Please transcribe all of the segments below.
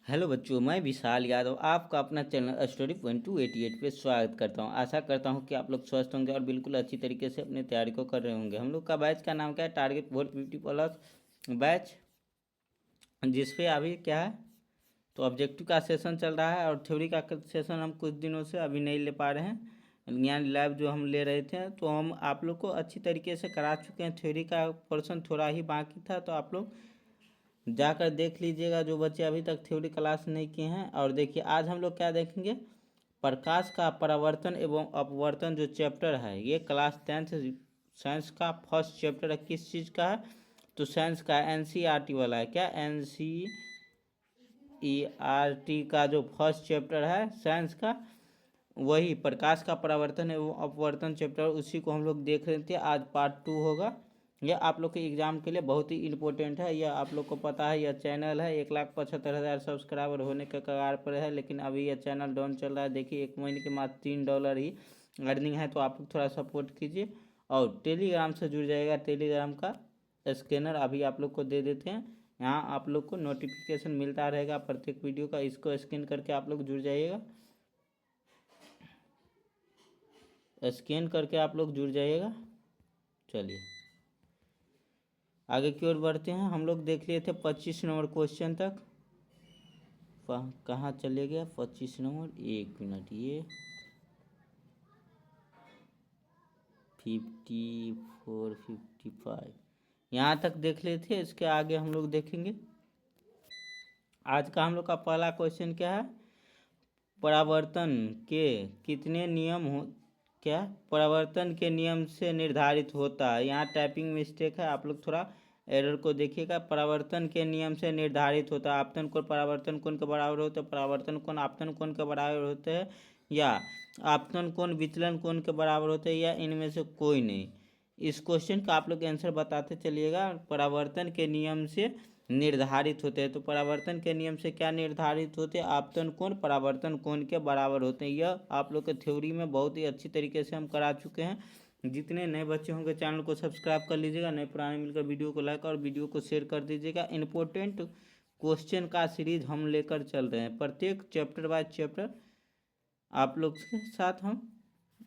Hello बच्चों, मैं विशाल यादव आपका अपना चैनल स्टोरी पॉइंट 288 पे स्वागत करता हूं। आशा करता हूं कि आप लोग स्वस्थ होंगे और बिल्कुल अच्छी तरीके से अपनी तैयारी को कर रहे होंगे। हम लोग का बैच का नाम क्या है? टारगेट 450 प्लस बैच, जिस पे अभी क्या है तो ऑब्जेक्टिव का सेशन चल रहा है और थ्योरी का सेशन हम कुछ दिनों से अभी नहीं ले पा रहे हैं। ज्ञान लैब जो हम ले रहे थे तो हम आप लोग को अच्छी तरीके से करा चुके हैं। थ्योरी का पोर्शन थोड़ा ही बाकी था, तो आप लोग जाकर देख लीजिएगा जो बच्चे अभी तक थ्योरी क्लास नहीं किए हैं। और देखिए आज हम लोग क्या देखेंगे, प्रकाश का परावर्तन एवं अपवर्तन जो चैप्टर है, ये क्लास 10th साइंस का फर्स्ट चैप्टर है। किस चीज़ का है? तो साइंस का एनसीईआरटी वाला है। क्या? एनसीईआरटी का जो फर्स्ट चैप्टर है साइंस का, वही प्रकाश का परावर्तन एवं अपवर्तन चैप्टर, उसी को हम लोग देख रहे थे। आज पार्ट 2 होगा। यह आप लोग के एग्ज़ाम के लिए बहुत ही इम्पोर्टेंट है। यह आप लोग को पता है, यह चैनल है 1,75,000 सब्सक्राइबर होने के कगार पर है, लेकिन अभी यह चैनल डाउन चल रहा है। देखिए, एक महीने के मात्र $3 ही अर्निंग है, तो आप लोग थोड़ा सपोर्ट कीजिए और टेलीग्राम से जुड़ जाएगा। टेलीग्राम का स्कैनर अभी आप लोग को दे देते हैं। यहाँ आप लोग को नोटिफिकेशन मिलता रहेगा प्रत्येक वीडियो का। इसको स्कैन करके आप लोग जुड़ जाइएगा। स्कैन करके आप लोग जुड़ जाइएगा। चलिए आगे की ओर बढ़ते हैं। हम लोग देख लिए थे 25 नंबर क्वेश्चन तक। कहाँ चले गया 25 नंबर? एक मिनट, ये 54 55 यहाँ तक देख लिए थे। इसके आगे हम लोग देखेंगे। आज का हम लोग का पहला क्वेश्चन क्या है? परावर्तन के कितने नियम हो? क्या परावर्तन के नियम से निर्धारित होता है? यहाँ टाइपिंग मिस्टेक है, आप लोग थोड़ा एरर को देखिएगा। परावर्तन के नियम से निर्धारित होता है। आपतन कोण परावर्तन कोण के बराबर होते हैं, परावर्तन कोण आपतन कोण के बराबर होते हैं, या आपतन कोण विचलन कोण के बराबर होते हैं, या इनमें से कोई नहीं। इस क्वेश्चन का आप लोग आंसर बताते चलिएगा। परावर्तन के नियम से निर्धारित होते हैं, तो परावर्तन के नियम से क्या निर्धारित होते हैं? आपतन कोण परावर्तन कोण के बराबर होते हैं। यह आप लोग के थ्योरी में बहुत ही अच्छी तरीके से हम करा चुके हैं। जितने नए बच्चे होंगे चैनल को सब्सक्राइब कर लीजिएगा, नए पुराने मिलकर वीडियो को लाइक और वीडियो को शेयर कर दीजिएगा। इम्पोर्टेंट क्वेश्चन का सीरीज हम लेकर चल रहे हैं। प्रत्येक चैप्टर बाय चैप्टर आप लोग के साथ हम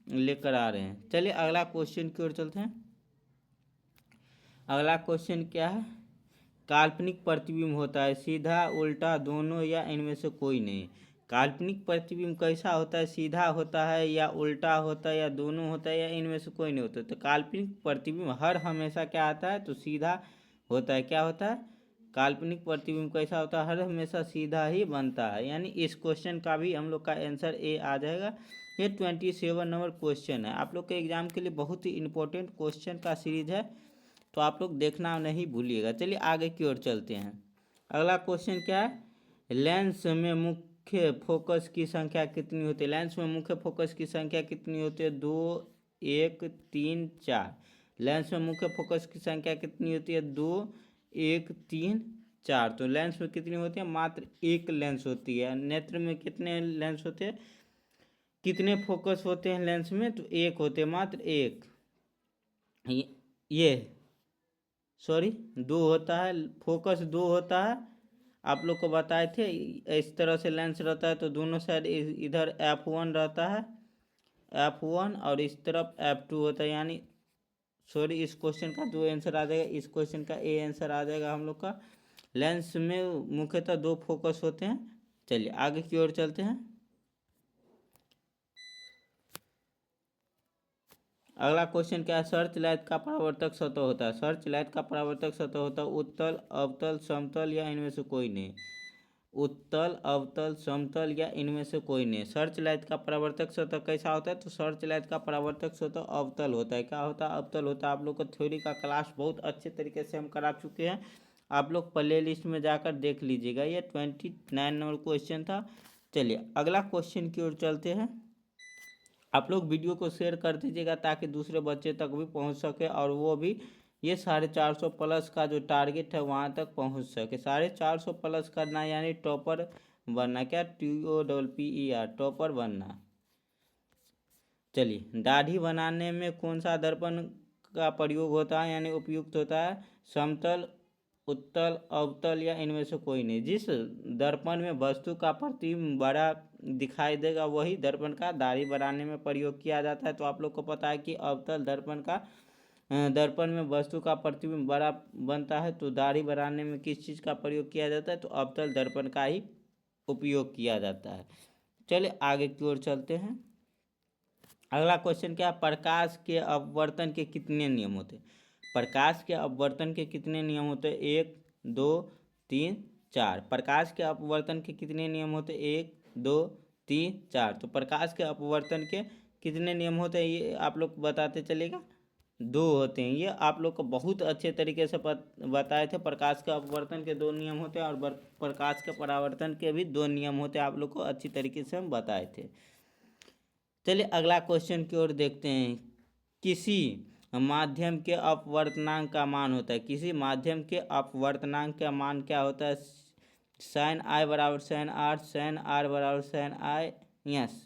लेकर आ रहे हैं। चलिए अगला क्वेश्चन की ओर चलते हैं। अगला क्वेश्चन क्या है? काल्पनिक प्रतिबिंब होता है सीधा, उल्टा, दोनों, या इनमें से कोई नहीं। काल्पनिक प्रतिबिंब कैसा होता है? सीधा होता है, या उल्टा होता है, या दोनों होता है, या इनमें से कोई नहीं होता। तो काल्पनिक प्रतिबिंब हर हमेशा क्या आता है? तो सीधा होता है। क्या होता है? काल्पनिक प्रतिबिंब कैसा होता है? हर हमेशा सीधा ही बनता है। यानी इस क्वेश्चन का भी हम लोग का आंसर ए आ जाएगा। ये 27 नंबर क्वेश्चन है। आप लोग के एग्जाम के लिए बहुत ही इंपॉर्टेंट क्वेश्चन का सीरीज है, तो आप लोग देखना नहीं भूलिएगा। चलिए आगे की ओर चलते हैं। अगला क्वेश्चन क्या है? लेंस में मुख्य फोकस की संख्या कितनी होती है? लेंस में मुख्य फोकस की संख्या कितनी होती है? 2, 1, 3, 4। लेंस में मुख्य फोकस की संख्या कितनी होती है? 2, 1, 3, 4। तो लेंस में कितनी होती है? मात्र एक लेंस होती है। नेत्र में कितने लेंस होते हैं? कितने फोकस होते हैं लेंस में? तो एक होते हैं, मात्र एक। ये सॉरी, दो होता है। फोकस दो होता है। आप लोग को बताए थे इस तरह से लेंस रहता है, तो दोनों साइड इधर F1 रहता है, F1, और इस तरफ F2 होता है। यानी सॉरी, इस क्वेश्चन का दो आंसर आ जाएगा। इस क्वेश्चन का ए आंसर आ जाएगा हम लोग का। लेंस में मुख्यतः दो फोकस होते हैं। चलिए आगे की ओर चलते हैं। अगला क्वेश्चन क्या है? सर्च लाइट का परावर्तक सतह होता है। सर्च लाइट का परावर्तक सतह होता है उत्तल, अवतल, समतल, या इनमें से कोई नहीं। उत्तल, अवतल, समतल, या इनमें से कोई नहीं। सर्च लाइट का परावर्तक सतह कैसा होता है? तो सर्च लाइट का परावर्तक सतह अवतल होता है। क्या होता है? अवतल होता है। आप लोग को थ्योरी का क्लास बहुत अच्छे तरीके से हम करा चुके हैं। आप लोग प्ले लिस्ट में जाकर देख लीजिएगा। ये 29 नंबर क्वेश्चन था। चलिए अगला क्वेश्चन की ओर चलते हैं। आप लोग वीडियो को शेयर कर दीजिएगा ताकि दूसरे बच्चे तक भी पहुंच सके, और वो भी ये 450 प्लस का जो टारगेट है वहां तक पहुंच सके। 450 प्लस करना यानी टॉपर बनना। क्या? TOPPER, टॉपर बनना। चलिए, दाढ़ी बनाने में कौन सा दर्पण का प्रयोग होता है यानी उपयुक्त होता है? समतल, उत्तल, अवतल या इनमें से कोई नहीं। जिस दर्पण में वस्तु का प्रतिबिंब बड़ा दिखाई देगा वही दर्पण का दाढ़ी बनाने में प्रयोग किया जाता है। तो आप लोग को पता है कि अवतल दर्पण का दर्पण में वस्तु का प्रतिबिंब बड़ा बनता है, तो दाढ़ी बनाने में किस चीज़ का प्रयोग किया जाता है? तो अवतल दर्पण का ही उपयोग किया जाता है। चलिए आगे की ओर चलते हैं। अगला क्वेश्चन क्या है? प्रकाश के अपवर्तन के कितने नियम होते हैं? प्रकाश के अपवर्तन के कितने नियम होते हैं? 1, 2, 3, 4। प्रकाश के अपवर्तन के कितने नियम होते हैं? 1, 2, 3, 4। तो प्रकाश के अपवर्तन के कितने नियम होते हैं ये आप लोग बताते चलेगा। 2 होते हैं। ये आप लोग को बहुत अच्छे तरीके से बताए थे। प्रकाश के अपवर्तन के 2 नियम होते हैं और प्रकाश के परावर्तन के भी 2 नियम होते हैं। आप लोग को अच्छी तरीके से हम बताए थे। चलिए अगला क्वेश्चन की ओर देखते हैं। किसी माध्यम के अपवर्तनांक का मान होता है। किसी माध्यम के अपवर्तनांक का मान क्या होता है? साइन आई बराबर साइन आर, साइन आर बराबर sine i, yes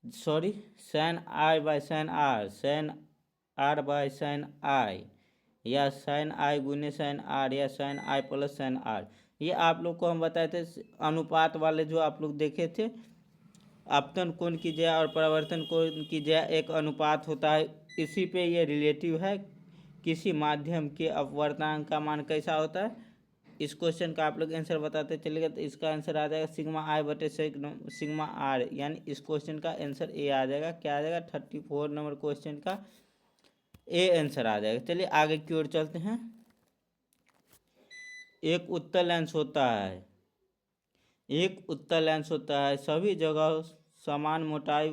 sorry sine i by sine r, sine r by sine i, या साइन आई गुने साइन आर, या sine i plus sine r. ये आप लोग को हम बताए थे अनुपात वाले जो आप लोग देखे थे। आपतन कोण की जया और परावर्तन कोण की जया एक अनुपात होता है, इसी पे ये रिलेटिव है। किसी माध्यम के अपवर्तनांक का मान कैसा होता है? इस क्वेश्चन का आप लोग आंसर बताते चलेगा। तो इसका आंसर आ जाएगा सिग्मा आई बटे सिग्मा आर, यानी इस क्वेश्चन का आंसर ए आ जाएगा। क्या आ जाएगा? 34 नंबर क्वेश्चन का ए आंसर आ जाएगा। चलिए आगे की ओर चलते हैं। एक उत्तल लेंस होता है, एक उत्तल लेंस होता है, सभी जगह समान मोटाई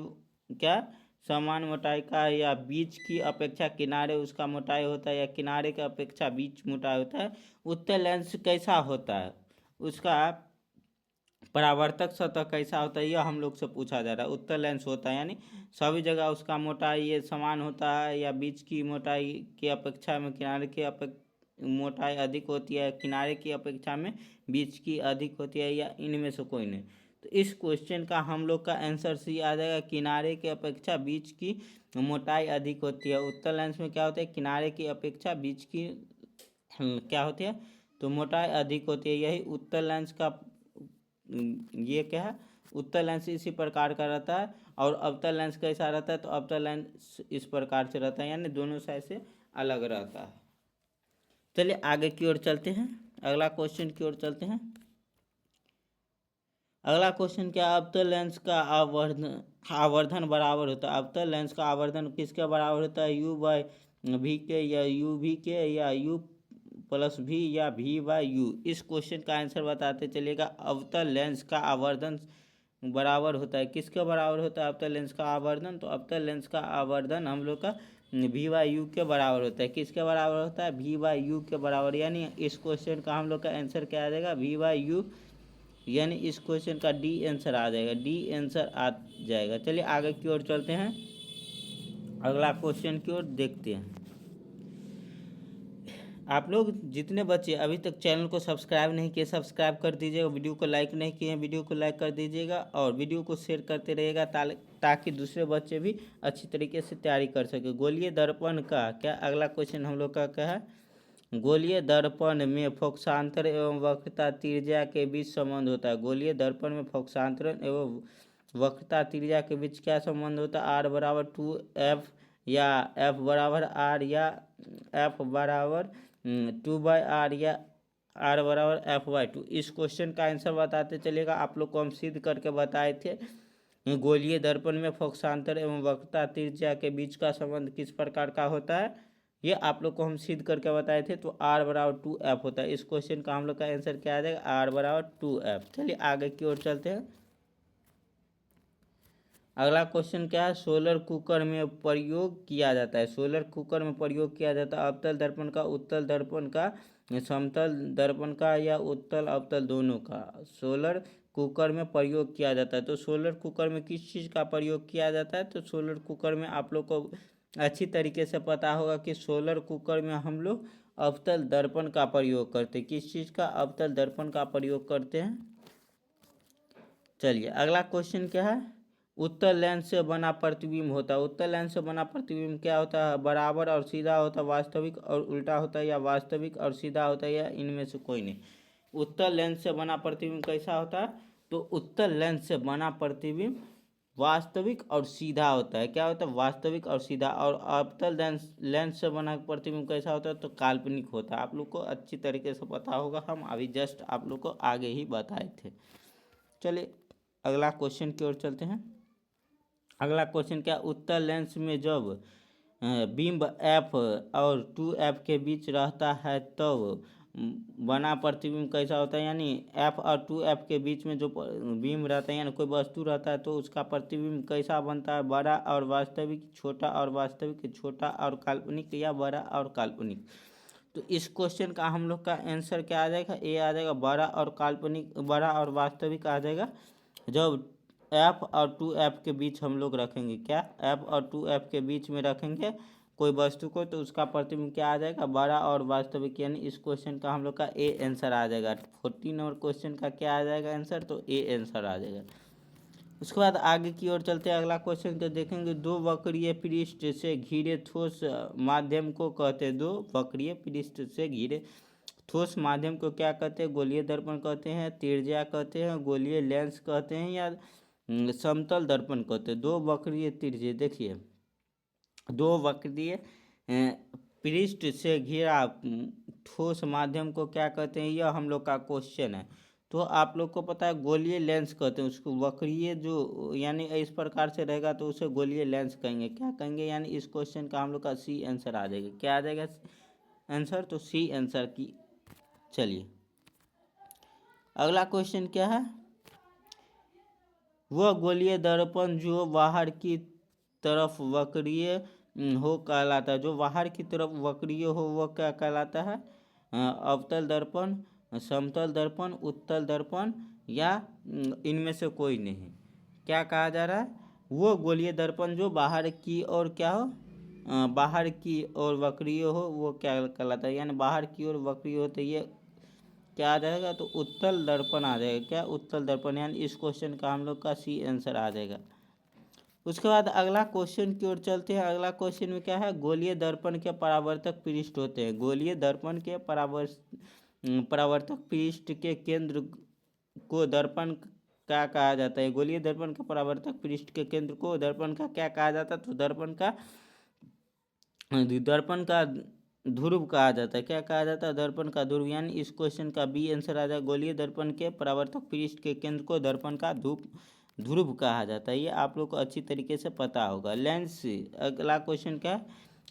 क्या समान मोटाई का या बीच की अपेक्षा किनारे उसका मोटाई होता है, या किनारे की अपेक्षा बीच मोटाई होता है। उत्तल लेंस कैसा होता है? उसका परावर्तक सतह कैसा होता है? यह हम लोग से पूछा जा रहा है। उत्तल लेंस होता है यानी सभी जगह उसका मोटाई ये समान होता है, या बीच की मोटाई की अपेक्षा में किनारे की मोटाई अधिक होती है, किनारे की अपेक्षा में बीच की अधिक होती है, या इनमें से कोई नहीं। तो इस क्वेश्चन का हम लोग का आंसर सी आ जाएगा, किनारे की अपेक्षा बीच की मोटाई अधिक होती है। उत्तल लेंस में क्या होता है? किनारे की अपेक्षा बीच की क्या होती है? तो मोटाई अधिक होती है। यही उत्तल लेंस का ये क्या है? उत्तल लेंस इसी प्रकार का रहता है, और अवतल लेंस कैसा रहता है? तो अवतल लेंस इस प्रकार से रहता है, यानी दोनों साइड से अलग रहता है। चलिए आगे की ओर चलते हैं, अगला क्वेश्चन की ओर चलते हैं। अगला क्वेश्चन क्या? अवतल लेंस का आवर्धन बराबर होता है। अवतल लेंस का आवर्धन किसके बराबर होता है? यू बाय वी के, या यू वी के, या यू प्लस भी, या भी बाय यू। इस क्वेश्चन का आंसर बताते चलिएगा। अवतल लेंस का आवर्धन बराबर होता है, किसके बराबर होता है अवतल लेंस का आवर्धन? तो अवतल लेंस का आवर्धन हम लोग का वी बाई यू के बराबर होता है। किसके बराबर होता है? वी बाई यू के बराबर, यानी इस क्वेश्चन का हम लोग का आंसर क्या आ जाएगा? वी बाई यू, यानी इस क्वेश्चन का डी आंसर आ जाएगा। डी आंसर आ जाएगा। चलिए आगे की ओर चलते हैं, अगला क्वेश्चन की ओर देखते हैं। आप लोग जितने बच्चे अभी तक चैनल को सब्सक्राइब नहीं किए, सब्सक्राइब कर दीजिएगा। वीडियो को लाइक नहीं किए हैं, वीडियो को लाइक कर दीजिएगा, और वीडियो को शेयर करते रहिएगा ताकि दूसरे बच्चे भी अच्छी तरीके से तैयारी कर सके। गोलीय दर्पण का क्या अगला क्वेश्चन हम लोग का क्या है? गोलीय दर्पण में फोकसांतर एवं वक्रता त्रिज्या के बीच संबंध होता है। गोलीय दर्पण में फोकसांतरण एवं वक्रता त्रिज्या के बीच क्या संबंध होता है? आर बराबर 2f, या एफ बराबर आर, या एफ बराबर 2/r, या आर बराबर f/2। इस क्वेश्चन का आंसर बताते चलेगा। आप लोग को हम सिद्ध करके बताए थे। गोलीय दर्पण में फोकसांतर एवं वक्रता त्रिज्या के बीच का संबंध किस प्रकार का होता है, ये आप लोग को हम सिद्ध करके बताए थे। तो r बराबर 2f होता है। इस क्वेश्चन का हम लोग का आंसर क्या आ जाएगा? r बराबर 2f। चलिए आगे की ओर चलते हैं। अगला क्वेश्चन क्या है? सोलर कुकर में प्रयोग किया जाता है। सोलर कुकर में प्रयोग किया जाता है अवतल दर्पण का, उत्तल दर्पण का, समतल दर्पण का, या उत्तल अवतल दोनों का। सोलर कुकर में प्रयोग किया जाता है। तो सोलर कुकर में किस चीज़ का प्रयोग किया जाता है? तो सोलर कुकर में आप लोग को अच्छी तरीके से पता होगा कि सोलर कुकर में हम लोग अवतल दर्पण का प्रयोग करते हैं। किस चीज़ का? अवतल दर्पण का प्रयोग करते हैं। चलिए अगला क्वेश्चन क्या है? उत्तल लेंस से बना प्रतिबिंब होता है। उत्तल लेंस से बना प्रतिबिंब क्या होता है? बराबर और सीधा होता है, वास्तविक और उल्टा होता है, या वास्तविक और सीधा होता है, या इनमें से कोई नहीं। उत्तल लेंस से बना प्रतिबिंब कैसा होता है? तो उत्तल लेंस से बना प्रतिबिंब वास्तविक और सीधा होता है। क्या होता है? वास्तविक और सीधा। और अवतल लेंस से बना प्रतिबिंब कैसा होता है? तो काल्पनिक होता है। आप लोग को अच्छी तरीके से पता होगा, हम अभी जस्ट आप लोग को आगे ही बताए थे। चलिए अगला क्वेश्चन की ओर चलते हैं। अगला क्वेश्चन क्या? उत्तल लेंस में जब बिंब एफ और 2f के बीच रहता है तब बना प्रतिबिंब कैसा होता है? यानी एफ और 2f के बीच में जो बिंब रहता है, यानी कोई वस्तु रहता है, तो उसका प्रतिबिंब कैसा बनता है? बड़ा और वास्तविक, छोटा और वास्तविक, छोटा और काल्पनिक, या बड़ा और काल्पनिक। तो इस क्वेश्चन का हम लोग का आंसर क्या आ जाएगा? ए आ जाएगा, बड़ा और काल्पनिक, बड़ा और वास्तविक आ जाएगा। जब एफ और 2f के बीच हम लोग रखेंगे, क्या? एफ और 2f के बीच में रखेंगे कोई वस्तु को, तो उसका प्रतिबिंब क्या आ जाएगा? बड़ा और वास्तविक। यानी इस क्वेश्चन का हम लोग का ए आंसर आ जाएगा। 14 नंबर क्वेश्चन का क्या आ जाएगा आंसर? तो ए आंसर आ जाएगा। उसके बाद आगे की ओर चलते हैं। अगला क्वेश्चन तो देखेंगे, दो वक्रीय पृष्ठ से घिरे ठोस माध्यम को कहते हैं। दो वक्रीय पृष्ठ से घिरे ठोस माध्यम को क्या कहते हैं? गोलीय दर्पण कहते हैं, त्रिज्या कहते हैं, गोलीय लेंस कहते हैं, या समतल दर्पण कहते हैं। दो वक्रीय त्रिज्या, देखिए दो वक्रीय पृष्ठ से घिरा ठोस माध्यम को क्या कहते हैं? यह हम लोग का क्वेश्चन है। तो आप लोग को पता है गोलीय लेंस कहते हैं उसको। वक्रीय जो यानी इस प्रकार से रहेगा तो उसे गोलीय लेंस कहेंगे। क्या कहेंगे? यानी इस क्वेश्चन का हम लोग का सी आंसर आ जाएगा। क्या आ जाएगा आंसर? तो सी आंसर की। चलिए अगला क्वेश्चन क्या है? वह गोलीय दर्पण जो बाहर की तरफ वक्रीय हो कहलाता है। जो बाहर की तरफ वक्रीय हो वह क्या कहलाता है? अवतल दर्पण, समतल दर्पण, उत्तल दर्पण, या इनमें से कोई नहीं। क्या कहा जा रहा है? वो गोलीय दर्पण जो बाहर की ओर क्या हो? बाहर की ओर वक्रीय हो, वो क्या कहलाता है? यानी बाहर की ओर वक्रीय हो, तो ये क्या आ जाएगा? तो उत्तल दर्पण आ जाएगा। क्या? उत्तल दर्पण। यानी इस क्वेश्चन का हम लोग का सी आंसर आ जाएगा। उसके बाद अगला क्वेश्चन की ओर चलते हैं। अगला क्वेश्चन में क्या है? गोलीय दर्पण के परावर्तक पृष्ठ होते हैं। गोलीय दर्पण के परावर्तक पृष्ठ के केंद्र को दर्पण क्या कहा जाता है? गोलीय दर्पण के परावर्तक पृष्ठ के केंद्र को दर्पण का क्या कहा जाता है? तो दर्पण का ध्रुव कहा जाता है। क्या कहा जाता है? दर्पण का ध्रुव। यानी इस क्वेश्चन का बी आंसर आ जाएगा। गोलीय दर्पण के परावर्तक पृष्ठ के केंद्र को दर्पण का ध्रुव कहा जाता है। ये आप लोग को अच्छी तरीके से पता होगा। लेंस, अगला क्वेश्चन क्या है?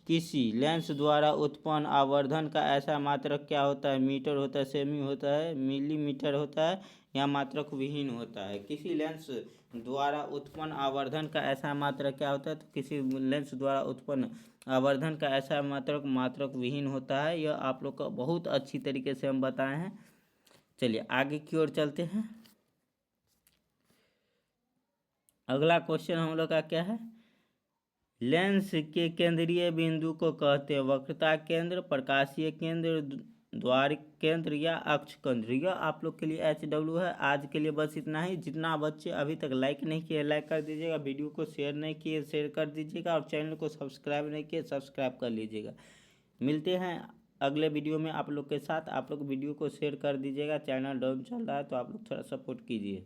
किसी लेंस द्वारा उत्पन्न आवर्धन का ऐसा मात्रक क्या होता है? मीटर होता है, सेमी होता है, मिलीमीटर होता है, या मात्रक विहीन होता है? किसी लेंस द्वारा उत्पन्न आवर्धन का ऐसा मात्रक क्या होता है? तो किसी लेंस द्वारा उत्पन्न आवर्धन का ऐसा मात्रक विहीन होता है। यह आप लोग को बहुत अच्छी तरीके से हम बताए हैं। चलिए आगे की ओर चलते हैं। अगला क्वेश्चन हम लोग का क्या है? लेंस के केंद्रीय बिंदु को कहते हैं वक्रता केंद्र, प्रकाशीय केंद्र, द्वारिक केंद्र, या अक्ष केंद्र। यह आप लोग के लिए HW है। आज के लिए बस इतना ही। जितना बच्चे अभी तक लाइक नहीं किए लाइक कर दीजिएगा, वीडियो को शेयर नहीं किए शेयर कर दीजिएगा, और चैनल को सब्सक्राइब नहीं किए सब्सक्राइब कर लीजिएगा। मिलते हैं अगले वीडियो में आप लोग के साथ। आप लोग वीडियो को शेयर कर दीजिएगा। चैनल डाउन चल रहा है तो आप लोग थोड़ा सपोर्ट कीजिए।